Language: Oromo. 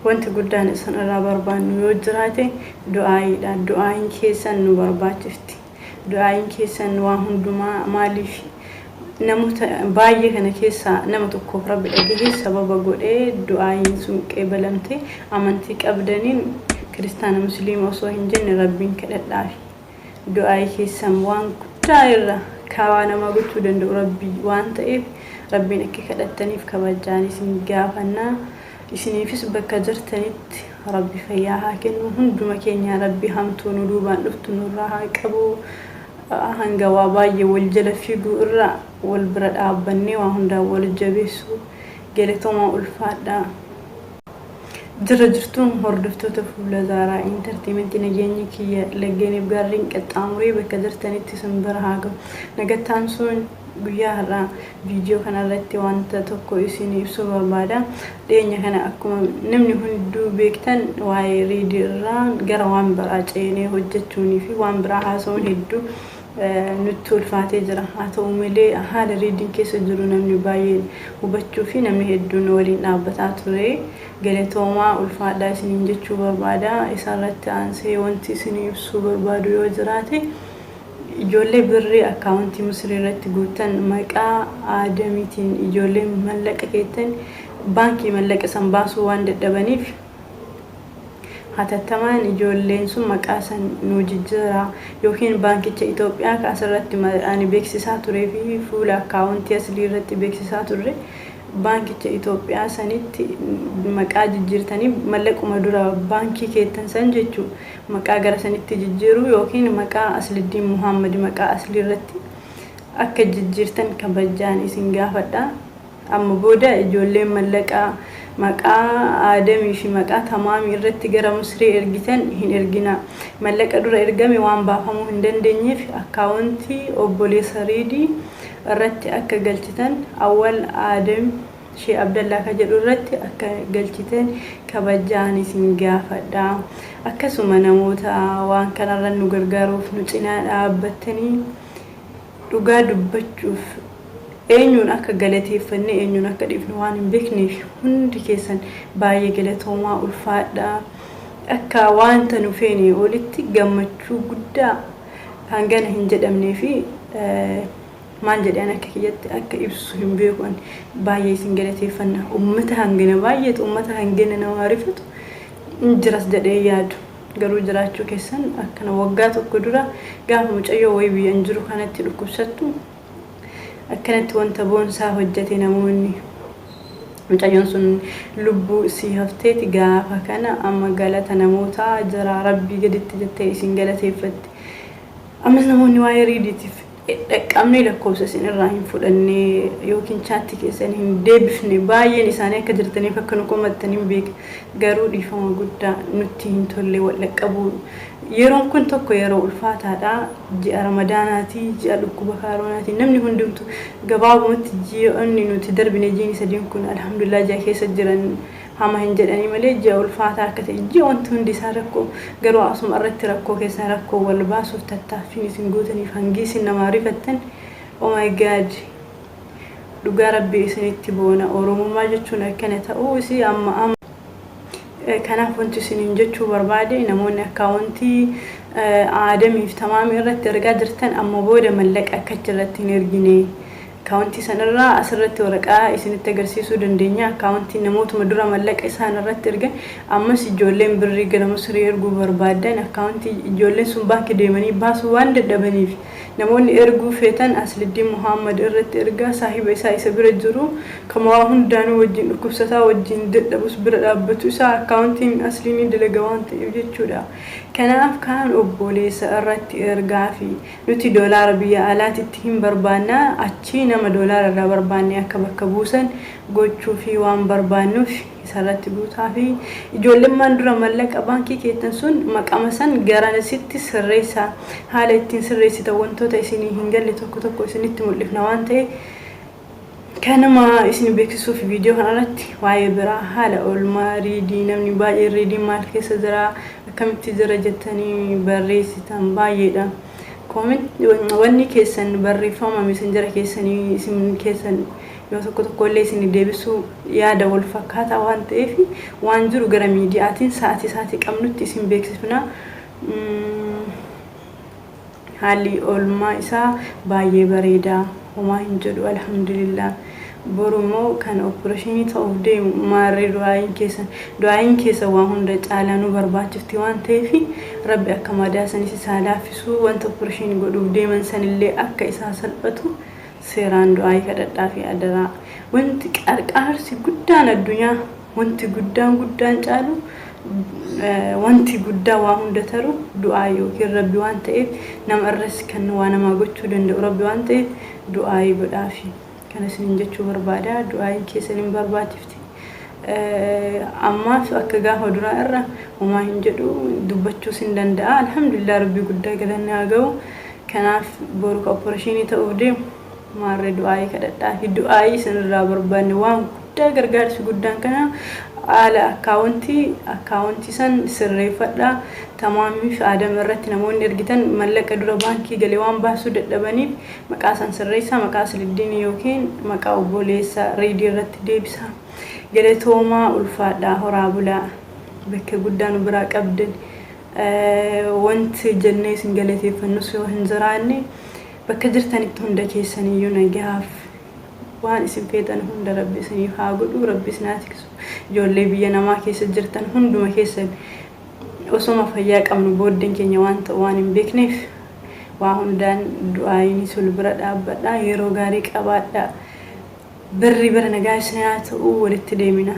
wanti guddaan isin irraa barbaannu yoo jiraate du'aayiidha. Du'aayin keessan nu barbaachifti. Du'aayin keessan waan hundumaa maaliif namoota baay'ee kana keessa nama tokkoof Rabbi dhagahee sababa godhee du'aayin sun qeebalamte amantii qabdaniin kiristaana musliima osoo hin jenne Rabbiin kadhadhaafi. Du'aayi keessan waan guddaa irra kaawaa nama gochuu danda'u Rabbi waan ta'eef Rabbiin akka kadhattaniif kabajaan isin gaafannaa. Isiniifis bakka jirtanitti Rabbi fayyaa haa kennu. Hunduma keenya Rabbi hamtuu nu duubaan dhuftu nurraa haa qabu. Hanga waa baay'ee wal jala figuu irraa wal bira dhaabbannee waa hundaa wal jabeessu galatooma ulfaadhaa. Jirra jirtuun hordoftoota fuula Zaaraa Entertainment nageenyi kiyya laggeeniif gaarreen qaxxaamuree bakka jirtanitti isin bira haa gahu. Nagattaan sun guyyaa har'aa viidiyoo kanarratti wanta tokko isin ibsuu barbaada. Dhiyeenya kana akkuma namni hunduu beektan waa'ee riidii irraa gara waan biraa ceenee hojjechuunii fi waan biraa haasa'uun hedduu nutti ulfaatee jira. Haa ta'u malee haala riidiin keessa jiru namni baay'een hubachuu fi namni hedduun waliin dhaabbataa ture. Galatoomaa ulfaadhaa isiniin jechuu barbaada. Isarratti aansee wanti isin ibsuu barbaadu yoo jiraate ijoollee birrii akkaawuntii Misrii irratti guutan maqaa aadamiitiin ijoollee mallaqa keetan baankii mallaqa san baasuu waan dadhabaniif hatattamaan ijoolleen sun maqaa san nu jijjiira yookiin baankicha Itoophiyaa kaasirratti ani beeksisaa turee fi fuula akkaawuntii aslii irratti beeksisaa turre baankicha Itoophiyaa sanitti maqaa jijjiirtanii mallaquma dura baankii keetan san jechuu maqaa gara sanitti jijjiiru yookiin maqaa Asliddin Muhammad maqaa aslii irratti akka jijjiirtan kabajaan isin gaafadha. Amma booda ijoolleen mallaqaa maqaa aadamii fi maqaa tamaamii irratti gara Misrii ergitan hin ergina. Mallaqa dura ergame waan baafamuu hin dandeenyeef akkaawuntii obboleessa riidii irratti akka galchitan awwal aadam Shee Abdallaa ka jedhu irratti akka galchitan kabajaan isin gaafadha. Akkasuma namoota waan kanarra nu gargaaruuf nu cinaa dhaabbattanii dhugaa dubbachuuf eenyuun akka galateeffanne eenyuun akka dhiifnu waan hin beekneef hundi keessan baay'ee galatoomaa ulfaadha. Akka wanta nu feene olitti gammachuu guddaa hangana hin jedhamnee fi maal jedhan akka kiyyatti akka ibsu hin beekon baay'ee isin galateeffanna. Ummata hangana baay'eetu ummata hangana nama rifatu jiras jedhee yaadu. Garuu jiraachuu keessan akkana waggaa tokko dura gaafa mucayyoo wayii biyyan jiru kanatti dhukkubsattu akkanatti wanta boonsaa hojjete namoonni mucayyoon sun lubbuu si hafteeti gaafa kana amma galata namoota jira Rabbii gaditti jettee isin galateeffatti. Ammas namoonni waa'ee riidiitiif dhaqqabnee lakkoofsa isin irraa hin fudhannee yookiin chaatti keessan hin deebifne baay'een isaanii akka jirtaniif akka nu qomattan hin beek. Garuu dhiifama guddaa nutti hin tolle wal dhaqqabuu yeroon kun tokko yeroo ulfaataadha. Ji'a Ramadaanaati ji'a dhukkuba kaaroonaati namni hundumtu gabaabumatti ji'oonni nuti darbine ji'ni sadiin kun alhamdulillah ji'a keessa jiran hama hin jedhanii malee ji'a ulfaataa akka ta'e ji'oonni hundi isaa rakkoo garuu asuma irratti rakkoo keessa rakkoo wal baasuuf tattaaffiin isin gootaniif hangi isin namaa rifattan oh my god dhugaa Rabbii isinitti boona. Oromummaa jechuun akkana ta'uu isi amma kanaaf wanti isin jechuu barbaade namoonni akkaawuntii aadamiif tamaamii irratti ergaa jirtan amma booda mallaqa akka irratti hin ergine. Akkaawuntii sanarraa asirratti waraqaa isinitti agarsiisuu dandeenya. Akkaawuntii namootuma dura mallaqa isaan irratti ergan ammas ijoolleen birrii gara Misrii erguu barbaadan akkaawuntii ijoolleen sun baankii deemanii baasuu waan dadhabaniif namoonni erguu feetan Asliddin Muhammad irratti ergaa saahiba isaa isa bira jiru kama waa hundaanuu wajjin dhukkubsataa wajjin dadhabus bira dhaabbatu isaa akkaawuntiin asliin dalagaa waan ta'eef jechuudha. Kanaaf kaan obboleessa irratti ergaa fi nuti doolaara biyya alaatitti hin barbaanna achi nama doolaara irraa barbaanne akka bakka buusan gochuu fi waan barbaannuuf isarratti guutaa fi ijoolleen maan dura mallaqa baankii keetan sun maqama san garanasitti sirreessa haala ittiin sirreessita wantoota isin hin galle tokko tokko isinitti mul'ifna waan ta'e kanama isin beeksisuuf viidiyoo kanarratti waa'ee biraa haala oolmaa riidii namni baay'ee riidiin maal keessa jira akkamitti jira jettanii barreessitan baay'eedha. Comment wanni keessan barreeffama messenger keessanii isin keessan yoo tokko tokkollee isin deebisuu yaada wal fakkaataa waan ta'eef waan jiru gara miidiyaatiin sa'aatii qabnutti isin beeksifna. Haalli oolmaa isaa baay'ee bareedaa homaa hin jedhu alhamdulillah. Borumoo kan opereeshinii ta'uuf deemu maarree du'aayin keessa waan hunda caalaa nu barbaachifti waan ta'eef rabbi akka madaa sanis isaa laaffisuu wanta opereeshinii godhuuf deeman sanillee akka isaa salphatu seeraan du'aayi kadhadhaa fi adaraa. Wanti qarqaarsi guddaan addunyaa wanti guddaan caalu wanti guddaa waa hunda taru du'aa yookiin rabbi waan ta'eef nama irras kan waa nama gochuu danda'u rabbi waan ta'eef du'aayi godhaafi. Kana isin jechuu barbaada du'aayin keessaniin barbaachifti. Amma akka gaafa duraa irra homaa hin jedhu dubbachuu sin danda'a alhamdulillah rabbi guddaa galanni haa ga'u. Kanaaf boru opereeshinii ta'uuf deemu maarree du'aayi kadhadhaa fi du'aayi isinirraa barbaanne waan guddaa gargaarsi guddaan kana ala akkaawuntii san sirreeffadhaa tamaamii fi aadama irratti namoonni ergitan mallaqa dura baankii galee waan baasuu dadhabaniif maqaa san sirreessaa maqaa siliddiin yookiin maqaa obboleessaa reedii irratti deebisaa. Galatoomaa ulfaadhaa horaa bulaa bakka guddaan biraa qabdan wanti jennee isin galateeffannus yoo hin jiraanne bakka jirtanitti hunda keessaniyyuu nagaaf waan isin feetan hunda rabbi isiniif haa godhu rabbi isinaaf tiksu. Ijoollee biyya namaa keessa jirtan hunduma keessan osoma fayyaa qabnu booddeen keenya waan ta'u waan hin beekneef waa hundaan du'aayin sul bira dhaabbadhaa yeroo gaarii qabaadhaa. Birri bara nagaa isin haa ta'u walitti deemina.